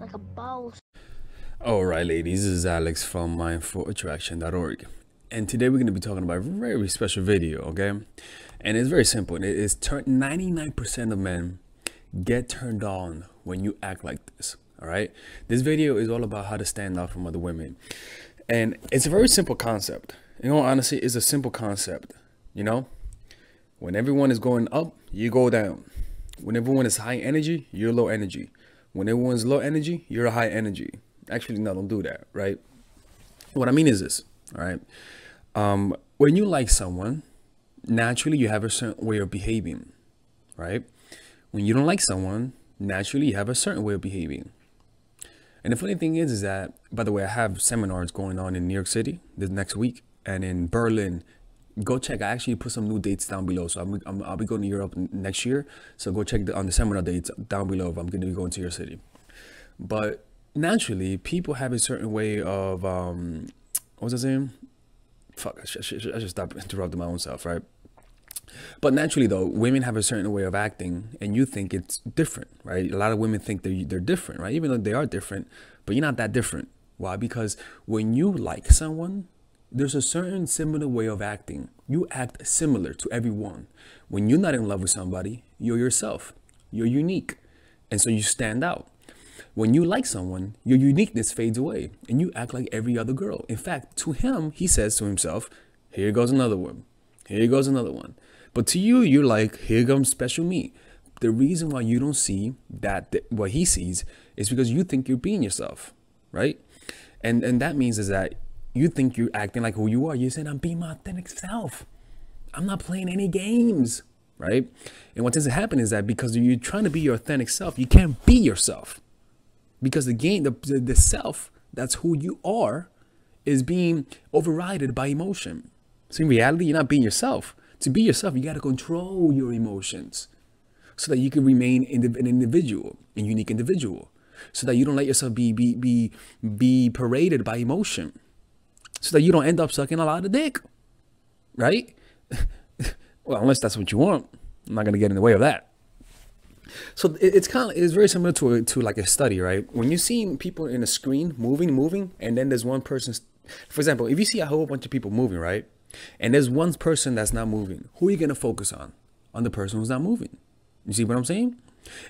like a boss. Alright ladies, this is Alex from mindfulattraction.org, and today we're going to be talking about a very special video, okay? And it's very simple. It is 99% of men get turned on when you act like this, alright? This video is all about how to stand out from other women, and it's a very simple concept. You know, honestly, it's a simple concept. You know, when everyone is going up, you go down. When everyone is high energy, you're low energy. When everyone's low energy, you're high energy. Actually, no, don't do that, right? What I mean is this, all right? When you like someone, naturally you have a certain way of behaving, right? When you don't like someone, naturally you have a certain way of behaving. And the funny thing is that, by the way, I have seminars going on in New York City this next week and in Berlin. Go check. I actually put some new dates down below. So I'll be going to Europe next year. So go check on the seminar dates down below if I'm going to be going to your city. But naturally, people have a certain way of, what was I saying? Fuck, I should stop interrupting my own self, right? But naturally, though, women have a certain way of acting, and you think it's different, right? A lot of women think they're different, right? Even though they are different, but you're not that different. Why? Because when you like someone, there's a certain similar way of acting. You act similar to everyone. When you're not in love with somebody, you're yourself. You're unique, and so you stand out. When you like someone, your uniqueness fades away and you act like every other girl. In fact, to him, he says to himself, here goes another one. Here goes another one. But to you, you're like, here comes special me. The reason why you don't see that what he sees is because you think you're being yourself, right? And that means is that you think you're acting like who you are. You're saying, I'm being my authentic self. I'm not playing any games, right? And what tends to happen is that because you're trying to be your authentic self, you can't be yourself. Because the self, that's who you are, is being overridden by emotion. So in reality, you're not being yourself. To be yourself, you got to control your emotions so that you can remain an individual, a unique individual, so that you don't let yourself be paraded by emotion, so that you don't end up sucking a lot of dick, right? Well, unless that's what you want. I'm not going to get in the way of that. So it's very similar to like a study, right? When you see people in a screen moving, and then there's one person, for example, if you see a whole bunch of people moving, right? And there's one person that's not moving, who are you going to focus on? On the person who's not moving. You see what I'm saying?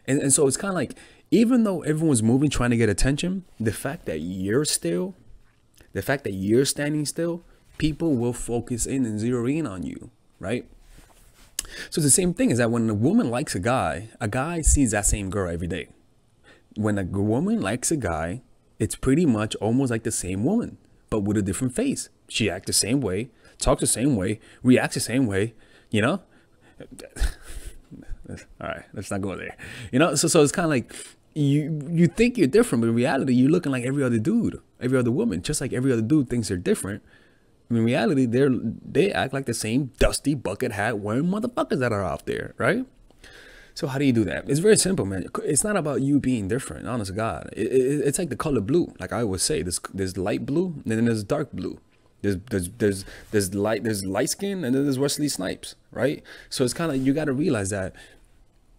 And so it's kind of like, even though everyone's moving, trying to get attention, the fact that you're standing still, people will focus in and zero in on you, right? So it's the same thing is that when a woman likes a guy sees that same girl every day. When a woman likes a guy, it's pretty much almost like the same woman, but with a different face. She acts the same way, talks the same way, reacts the same way, you know? All right, let's not go there. You know, so it's kind of like you think you're different, but in reality, you're looking like every other dude, every other woman, just like every other dude thinks they're different. In reality, they act like the same dusty bucket hat wearing motherfuckers that are out there, right? So how do you do that? It's very simple, man. It's not about you being different, honest to God. It's like the color blue. Like I always say, there's light blue, and then there's dark blue. There's light skin, and then there's Wesley Snipes, right? So it's kind of, you got to realize that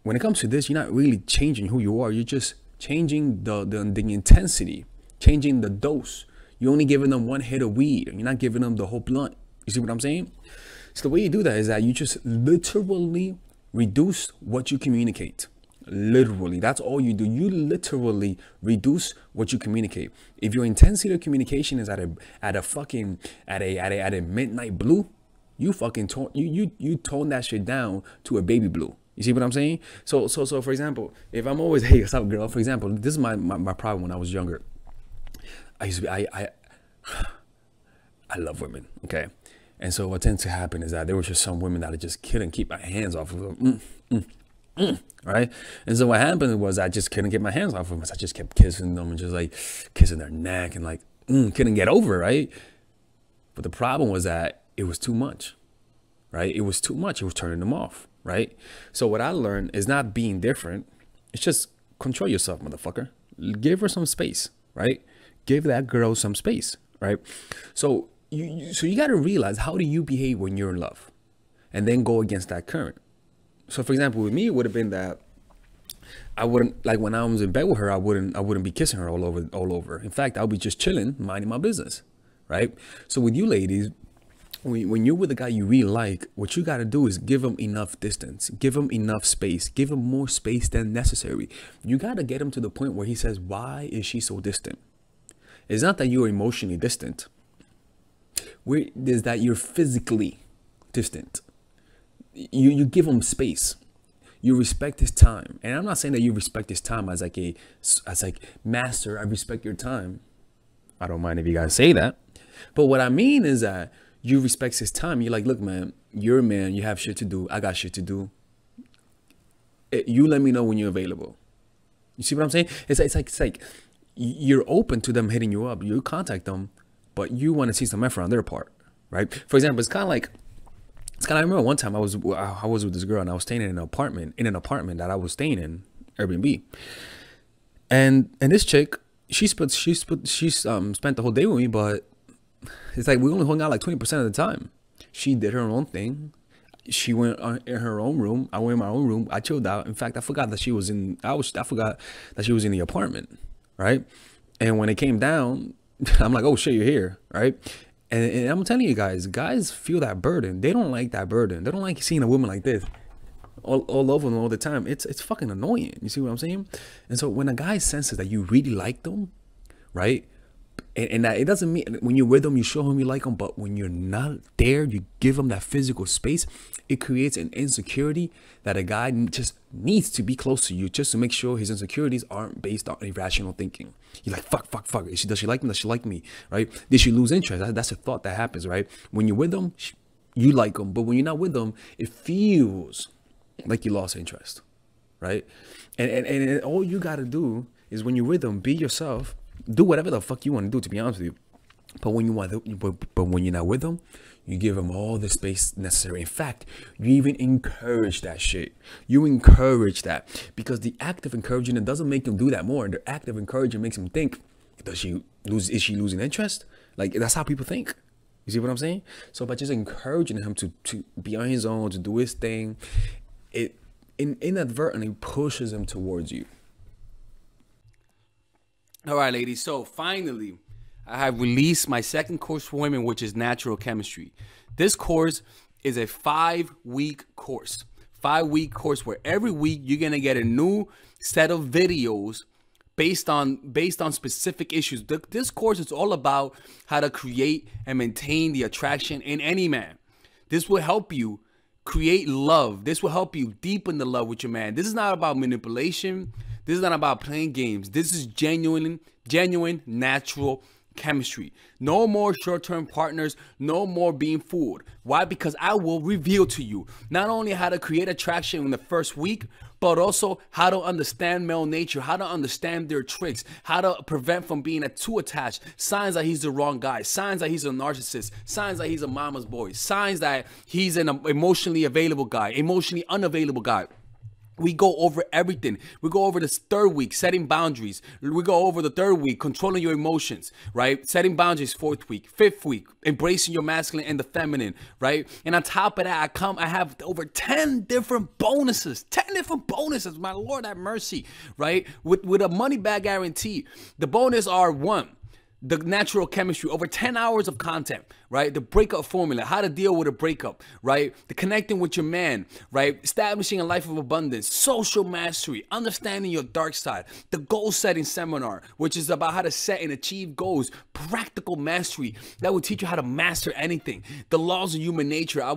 when it comes to this, you're not really changing who you are. You're just changing the intensity, changing the dose. You're only giving them one hit of weed. You're not giving them the whole blunt. You see what I'm saying? So the way you do that is that you just literally reduce what you communicate. Literally, that's all you do. You literally reduce what you communicate. If your intensity of communication is at a midnight blue, you fucking you tone that shit down to a baby blue. You see what I'm saying? So for example, if I'm always, hey, what's up, girl? For example, this is my problem when I was younger. I used to be, I love women, okay? And so what tends to happen is that there was just some women that I just couldn't keep my hands off of them, right? And so what happened was I just couldn't get my hands off of them. So I just kept kissing them and just like kissing their neck and like, couldn't get over it, right? But the problem was that it was too much, right? It was too much. It was turning them off, right? So what I learned is not being different. It's just control yourself, motherfucker. Give her some space, right? Give that girl some space, right? So you got to realize, how do you behave when you're in love, and then go against that current. So for example, with me, it would have been that I wouldn't, like, when I was in bed with her, I wouldn't be kissing her all over. In fact, I'll be just chilling, minding my business, right? So with you ladies, when you're with a guy you really like, what you got to do is give him enough distance, give him enough space, give him more space than necessary. You got to get him to the point where he says, why is she so distant? It's not that you're emotionally distant. It's that you're physically distant. You give him space. You respect his time. And I'm not saying that you respect his time as like master, I respect your time. I don't mind if you guys say that. But what I mean is that you respect his time. You're like, look, man, you're a man. You have shit to do. I got shit to do. You let me know when you're available. You see what I'm saying? It's like you're open to them hitting you up. You contact them, but you want to see some effort on their part, right? For example, it's kind of like, I remember one time I was with this girl and I was staying in an apartment that I was staying in, Airbnb. And this chick, she spent the whole day with me, but it's like we only hung out like 20% of the time. She did her own thing. She went in her own room. I went in my own room. I chilled out. In fact, I forgot that she was in the apartment, right? And when it came down, I'm like, oh shit, you're here, right? And I'm telling you guys feel that burden. They don't like that burden. They don't like seeing a woman like this all over them all the time. It's fucking annoying. You see what I'm saying? And so when a guy senses that you really like them, right? And that it doesn't mean when you're with them, you show him you like them. But when you're not there, you give him that physical space. It creates an insecurity that a guy just needs to be close to you just to make sure his insecurities aren't based on irrational thinking. You're like, fuck. Does she like me? Does she like me? Right? Did she lose interest? That's a thought that happens, right? When you're with them, you like them. But when you're not with them, it feels like you lost interest, right? And all you got to do is when you're with them, be yourself. Do whatever the fuck you want to do, to be honest with you. But when when you're not with them, you give them all the space necessary. In fact, you even encourage that shit. You encourage that because the act of encouraging it doesn't make them do that more. The act of encouraging makes them think, is she losing interest? Like, that's how people think. You see what I'm saying? So by just encouraging him to be on his own, to do his thing, it inadvertently pushes him towards you. All right, ladies. So finally, I have released my second course for women, which is natural chemistry. This course is a 5-week course. 5-week course where every week you're going to get a new set of videos based on specific issues. This course is all about how to create and maintain the attraction in any man. This will help you create love. This will help you deepen the love with your man. This is not about manipulation. This is not about playing games. This is genuine natural chemistry. No more short-term partners. No more being fooled. Why? Because I will reveal to you not only how to create attraction in the first week, but also how to understand male nature, how to understand their tricks, how to prevent from being too attached, signs that he's the wrong guy, signs that he's a narcissist, signs that he's a mama's boy, signs that he's an emotionally available guy, emotionally unavailable guy. We go over everything. We go over this 3rd week, setting boundaries. We go over the 3rd week, controlling your emotions, right? Setting boundaries, 4th week, 5th week, embracing your masculine and the feminine, right? And on top of that, I have over 10 different bonuses. 10 different bonuses. My Lord have mercy, right? With a money back guarantee. The bonus are 1. The natural chemistry, over 10 hours of content, right? The breakup formula, how to deal with a breakup, right? The connecting with your man, right? Establishing a life of abundance, social mastery, understanding your dark side, the goal setting seminar, which is about how to set and achieve goals, practical mastery that will teach you how to master anything. The laws of human nature, I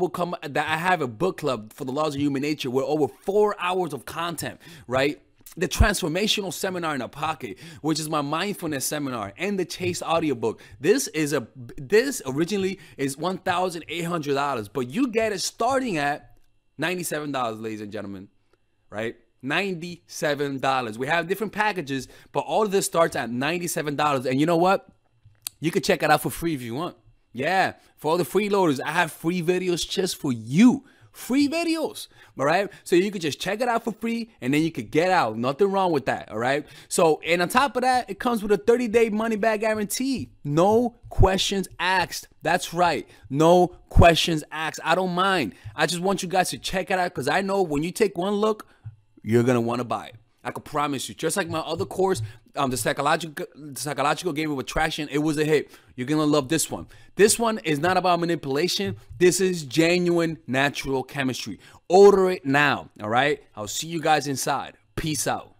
have a book club for the laws of human nature with over 4 hours of content, right? The transformational seminar in a pocket, which is my mindfulness seminar, and the Chase audiobook. This originally is $1,800, but you get it starting at $97, ladies and gentlemen, right? $97. We have different packages, but all of this starts at $97. And you know what? You can check it out for free if you want. Yeah, for all the freeloaders, I have free videos just for you. Free videos, all right? So you could just check it out for free and then you could get out. Nothing wrong with that, all right? So, and on top of that, it comes with a 30-day money-back guarantee. No questions asked. That's right. No questions asked. I don't mind. I just want you guys to check it out because I know when you take one look, you're gonna want to buy it. I could promise you. Just like my other course, the psychological game of attraction, it was a hit. You're gonna love this one. This one is not about manipulation. This is genuine natural chemistry. Order it now. All right. I'll see you guys inside. Peace out.